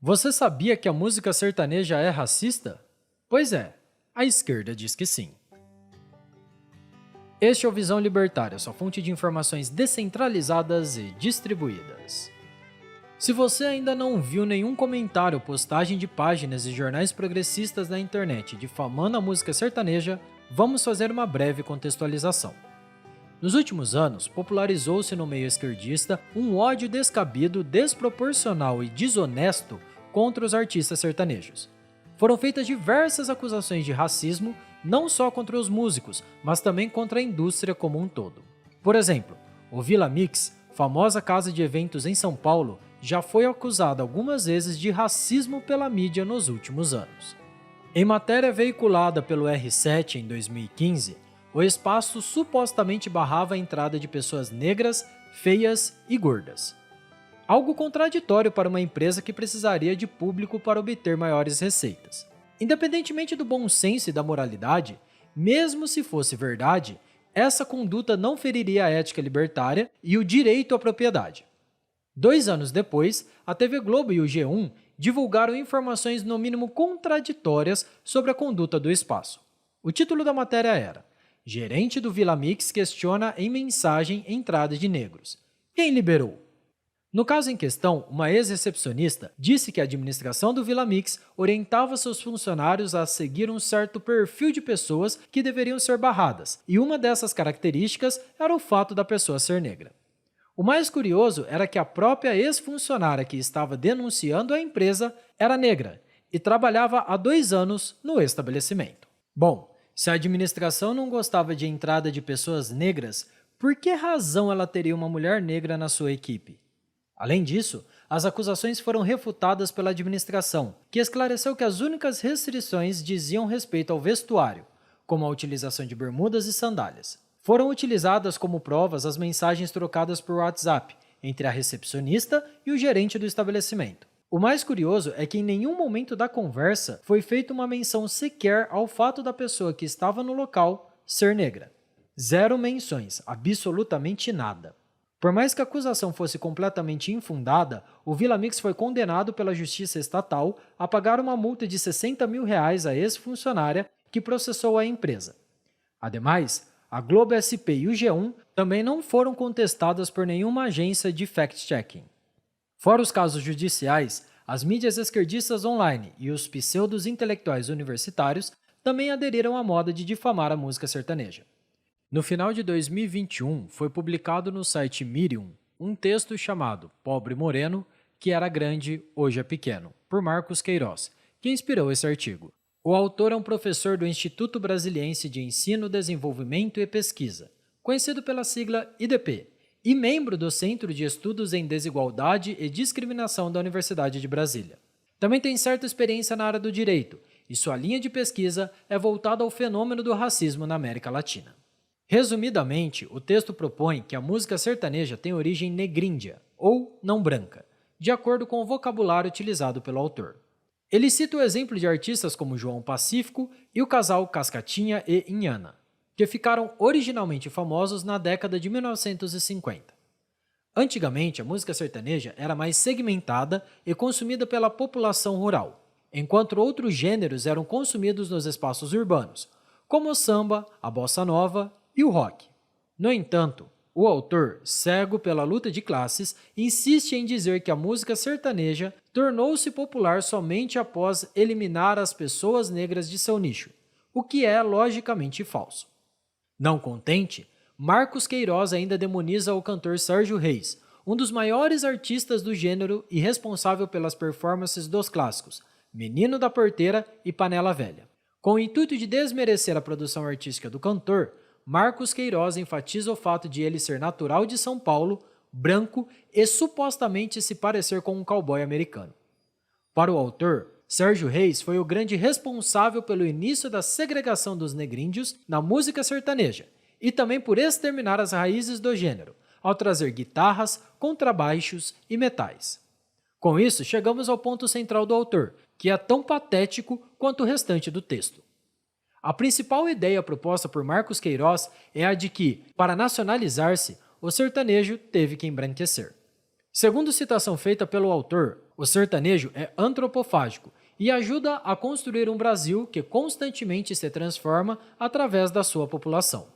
Você sabia que a música sertaneja é racista? Pois é, a esquerda diz que sim. Este é o Visão Libertária, sua fonte de informações descentralizadas e distribuídas. Se você ainda não viu nenhum comentário ou postagem de páginas e jornais progressistas na internet difamando a música sertaneja, vamos fazer uma breve contextualização. Nos últimos anos, popularizou-se no meio esquerdista um ódio descabido, desproporcional e desonesto contra os artistas sertanejos. Foram feitas diversas acusações de racismo, não só contra os músicos, mas também contra a indústria como um todo. Por exemplo, o Villa Mix, famosa casa de eventos em São Paulo, já foi acusada algumas vezes de racismo pela mídia nos últimos anos. Em matéria veiculada pelo R7 em 2015, o espaço supostamente barrava a entrada de pessoas negras, feias e gordas. Algo contraditório para uma empresa que precisaria de público para obter maiores receitas. Independentemente do bom senso e da moralidade, mesmo se fosse verdade, essa conduta não feriria a ética libertária e o direito à propriedade. 2 anos depois, a TV Globo e o G1 divulgaram informações no mínimo contraditórias sobre a conduta do espaço. O título da matéria era: Gerente do Villa Mix questiona em mensagem entrada de negros. Quem liberou? No caso em questão, uma ex-recepcionista disse que a administração do Villa Mix orientava seus funcionários a seguir um certo perfil de pessoas que deveriam ser barradas, e uma dessas características era o fato da pessoa ser negra. O mais curioso era que a própria ex-funcionária que estava denunciando a empresa era negra e trabalhava há 2 anos no estabelecimento. Bom, se a administração não gostava de entrada de pessoas negras, por que razão ela teria uma mulher negra na sua equipe? Além disso, as acusações foram refutadas pela administração, que esclareceu que as únicas restrições diziam respeito ao vestuário, como a utilização de bermudas e sandálias. Foram utilizadas como provas as mensagens trocadas por WhatsApp entre a recepcionista e o gerente do estabelecimento. O mais curioso é que em nenhum momento da conversa foi feita uma menção sequer ao fato da pessoa que estava no local ser negra. 0 menções, absolutamente nada. Por mais que a acusação fosse completamente infundada, o Villa Mix foi condenado pela Justiça Estatal a pagar uma multa de R$60 mil à ex-funcionária que processou a empresa. Ademais, a Globo SP e o G1 também não foram contestadas por nenhuma agência de fact-checking. Fora os casos judiciais, as mídias esquerdistas online e os pseudos intelectuais universitários também aderiram à moda de difamar a música sertaneja. No final de 2021, foi publicado no site Medium um texto chamado Pobre Moreno, que era grande, hoje é pequeno, por Marcos Queiroz, que inspirou esse artigo. O autor é um professor do Instituto Brasiliense de Ensino, Desenvolvimento e Pesquisa, conhecido pela sigla IDP, e membro do Centro de Estudos em Desigualdade e Discriminação da Universidade de Brasília. Também tem certa experiência na área do direito, e sua linha de pesquisa é voltada ao fenômeno do racismo na América Latina. Resumidamente, o texto propõe que a música sertaneja tem origem negríndia, ou não branca, de acordo com o vocabulário utilizado pelo autor. Ele cita o exemplo de artistas como João Pacífico e o casal Cascatinha e Inhana, que ficaram originalmente famosos na década de 1950. Antigamente, a música sertaneja era mais segmentada e consumida pela população rural, enquanto outros gêneros eram consumidos nos espaços urbanos, como o samba, a bossa nova e o rock. No entanto, o autor, cego pela luta de classes, insiste em dizer que a música sertaneja tornou-se popular somente após eliminar as pessoas negras de seu nicho, o que é logicamente falso. Não contente, Marcos Queiroz ainda demoniza o cantor Sérgio Reis, um dos maiores artistas do gênero e responsável pelas performances dos clássicos Menino da Porteira e Panela Velha. Com o intuito de desmerecer a produção artística do cantor, Marcos Queiroz enfatiza o fato de ele ser natural de São Paulo, branco e supostamente se parecer com um cowboy americano. Para o autor, Sérgio Reis foi o grande responsável pelo início da segregação dos negríndios na música sertaneja e também por exterminar as raízes do gênero, ao trazer guitarras, contrabaixos e metais. Com isso, chegamos ao ponto central do autor, que é tão patético quanto o restante do texto. A principal ideia proposta por Marcos Queiroz é a de que, para nacionalizar-se, o sertanejo teve que embranquecer. Segundo citação feita pelo autor, O sertanejo é antropofágico e ajuda a construir um Brasil que constantemente se transforma através da sua população.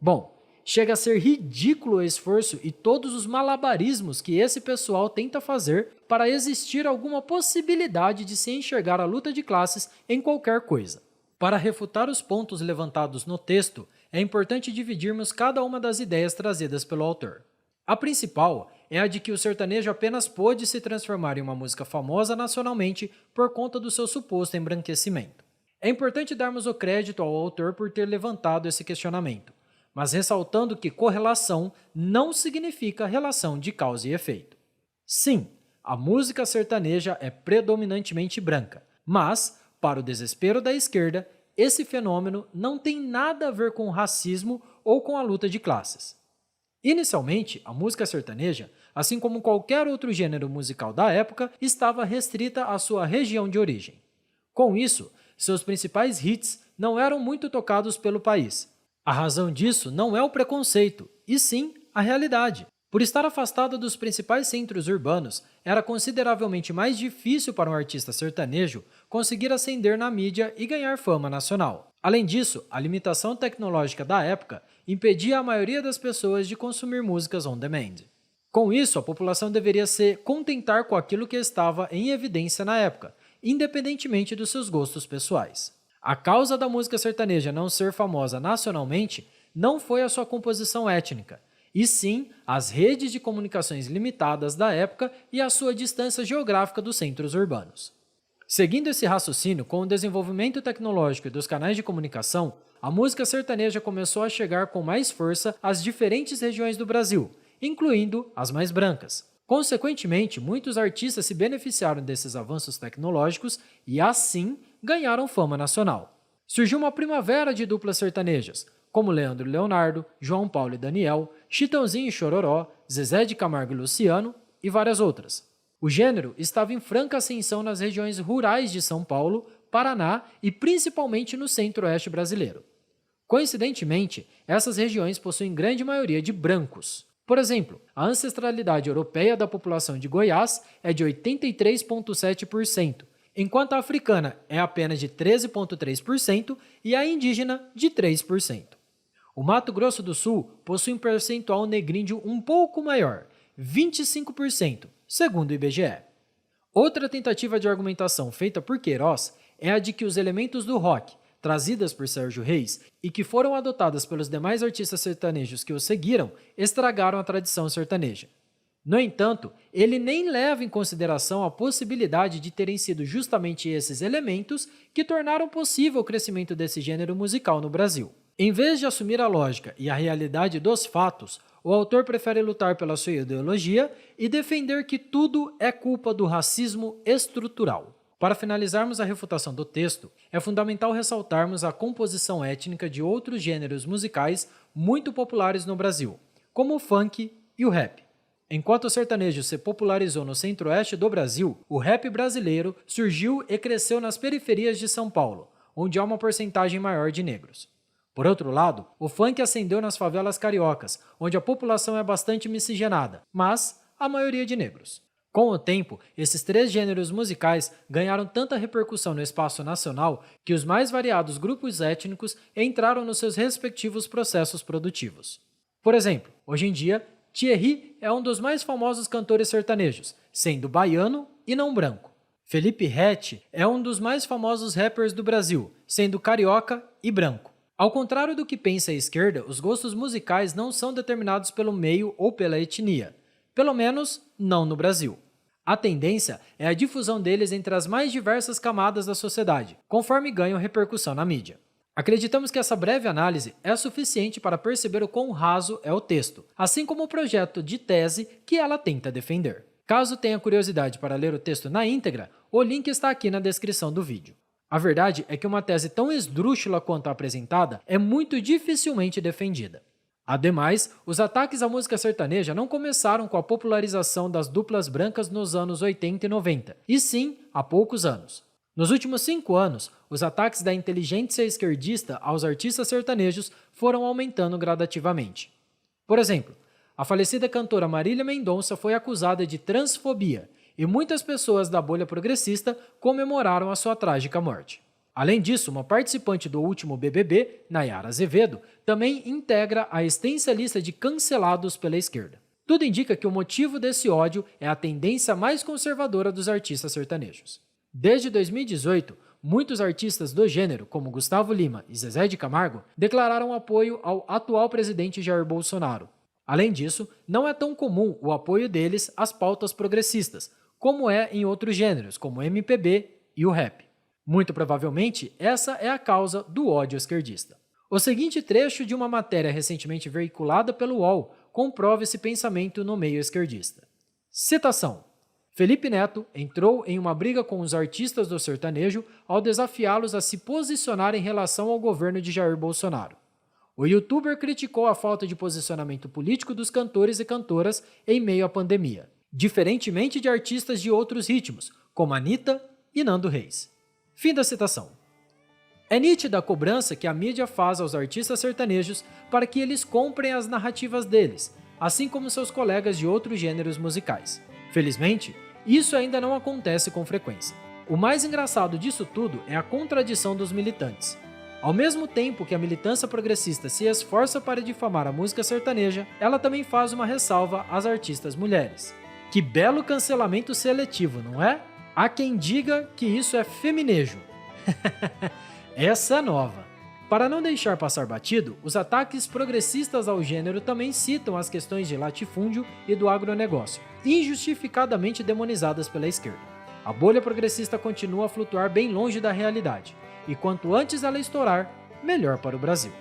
Bom, chega a ser ridículo o esforço e todos os malabarismos que esse pessoal tenta fazer para existir alguma possibilidade de se enxergar a luta de classes em qualquer coisa. Para refutar os pontos levantados no texto, é importante dividirmos cada uma das ideias trazidas pelo autor. A principal é a de que o sertanejo apenas pôde se transformar em uma música famosa nacionalmente por conta do seu suposto embranquecimento. É importante darmos o crédito ao autor por ter levantado esse questionamento, mas ressaltando que correlação não significa relação de causa e efeito. Sim, a música sertaneja é predominantemente branca, mas, para o desespero da esquerda, esse fenômeno não tem nada a ver com o racismo ou com a luta de classes. Inicialmente, a música sertaneja, assim como qualquer outro gênero musical da época, estava restrita à sua região de origem. Com isso, seus principais hits não eram muito tocados pelo país. A razão disso não é o preconceito, e sim a realidade. Por estar afastada dos principais centros urbanos, era consideravelmente mais difícil para um artista sertanejo conseguir ascender na mídia e ganhar fama nacional. Além disso, a limitação tecnológica da época impedia a maioria das pessoas de consumir músicas on demand. Com isso, a população deveria se contentar com aquilo que estava em evidência na época, independentemente dos seus gostos pessoais. A causa da música sertaneja não ser famosa nacionalmente não foi a sua composição étnica, e sim as redes de comunicações limitadas da época e a sua distância geográfica dos centros urbanos. Seguindo esse raciocínio, com o desenvolvimento tecnológico e dos canais de comunicação, a música sertaneja começou a chegar com mais força às diferentes regiões do Brasil, incluindo as mais brancas. Consequentemente, muitos artistas se beneficiaram desses avanços tecnológicos e, assim, ganharam fama nacional. Surgiu uma primavera de duplas sertanejas, como Leandro e Leonardo, João Paulo e Daniel, Chitãozinho e Chororó, Zezé de Camargo e Luciano e várias outras. O gênero estava em franca ascensão nas regiões rurais de São Paulo, Paraná e principalmente no centro-oeste brasileiro. Coincidentemente, essas regiões possuem grande maioria de brancos. Por exemplo, a ancestralidade europeia da população de Goiás é de 83,7%, enquanto a africana é apenas de 13,3% e a indígena de 3%. O Mato Grosso do Sul possui um percentual negríndio um pouco maior, 25%, segundo o IBGE. Outra tentativa de argumentação feita por Queiroz é a de que os elementos do rock, trazidas por Sérgio Reis e que foram adotadas pelos demais artistas sertanejos que o seguiram, estragaram a tradição sertaneja. No entanto, ele nem leva em consideração a possibilidade de terem sido justamente esses elementos que tornaram possível o crescimento desse gênero musical no Brasil. Em vez de assumir a lógica e a realidade dos fatos, o autor prefere lutar pela sua ideologia e defender que tudo é culpa do racismo estrutural. Para finalizarmos a refutação do texto, é fundamental ressaltarmos a composição étnica de outros gêneros musicais muito populares no Brasil, como o funk e o rap. Enquanto o sertanejo se popularizou no centro-oeste do Brasil, o rap brasileiro surgiu e cresceu nas periferias de São Paulo, onde há uma porcentagem maior de negros. Por outro lado, o funk ascendeu nas favelas cariocas, onde a população é bastante miscigenada, mas a maioria de negros. Com o tempo, esses três gêneros musicais ganharam tanta repercussão no espaço nacional que os mais variados grupos étnicos entraram nos seus respectivos processos produtivos. Por exemplo, hoje em dia, Thierry é um dos mais famosos cantores sertanejos, sendo baiano e não branco. Felipe Ret é um dos mais famosos rappers do Brasil, sendo carioca e branco. Ao contrário do que pensa a esquerda, os gostos musicais não são determinados pelo meio ou pela etnia, pelo menos não no Brasil. A tendência é a difusão deles entre as mais diversas camadas da sociedade, conforme ganham repercussão na mídia. Acreditamos que essa breve análise é suficiente para perceber o quão raso é o texto, assim como o projeto de tese que ela tenta defender. Caso tenha curiosidade para ler o texto na íntegra, o link está aqui na descrição do vídeo. A verdade é que uma tese tão esdrúxula quanto a apresentada é muito dificilmente defendida. Ademais, os ataques à música sertaneja não começaram com a popularização das duplas brancas nos anos 80 e 90, e sim há poucos anos. Nos últimos 5 anos, os ataques da inteligência esquerdista aos artistas sertanejos foram aumentando gradativamente. Por exemplo, a falecida cantora Marília Mendonça foi acusada de transfobia e muitas pessoas da bolha progressista comemoraram a sua trágica morte. Além disso, uma participante do último BBB, Nayara Azevedo, também integra a extensa lista de cancelados pela esquerda. Tudo indica que o motivo desse ódio é a tendência mais conservadora dos artistas sertanejos. Desde 2018, muitos artistas do gênero, como Gustavo Lima e Zezé de Camargo, declararam apoio ao atual presidente Jair Bolsonaro. Além disso, não é tão comum o apoio deles às pautas progressistas, como é em outros gêneros, como o MPB e o rap. Muito provavelmente, essa é a causa do ódio esquerdista. O seguinte trecho de uma matéria recentemente veiculada pelo UOL comprova esse pensamento no meio esquerdista. Citação: Felipe Neto entrou em uma briga com os artistas do sertanejo ao desafiá-los a se posicionar em relação ao governo de Jair Bolsonaro. O youtuber criticou a falta de posicionamento político dos cantores e cantoras em meio à pandemia, diferentemente de artistas de outros ritmos, como Anitta e Nando Reis. Fim da citação. É nítida a cobrança que a mídia faz aos artistas sertanejos para que eles comprem as narrativas deles, assim como seus colegas de outros gêneros musicais. Felizmente, isso ainda não acontece com frequência. O mais engraçado disso tudo é a contradição dos militantes. Ao mesmo tempo que a militância progressista se esforça para difamar a música sertaneja, ela também faz uma ressalva às artistas mulheres. Que belo cancelamento seletivo, não é? Há quem diga que isso é feminejo. Essa é nova. Para não deixar passar batido, os ataques progressistas ao gênero também citam as questões de latifúndio e do agronegócio, injustificadamente demonizadas pela esquerda. A bolha progressista continua a flutuar bem longe da realidade, e quanto antes ela estourar, melhor para o Brasil.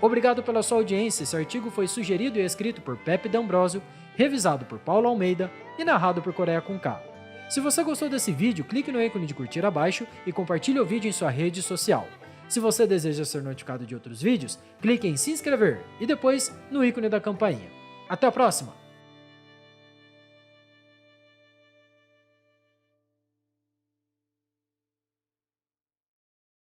Obrigado pela sua audiência. Esse artigo foi sugerido e escrito por Pepe D'Ambrosio, revisado por Paulo Almeida e narrado por Coreia com K. Se você gostou desse vídeo, clique no ícone de curtir abaixo e compartilhe o vídeo em sua rede social. Se você deseja ser notificado de outros vídeos, clique em se inscrever e depois no ícone da campainha. Até a próxima!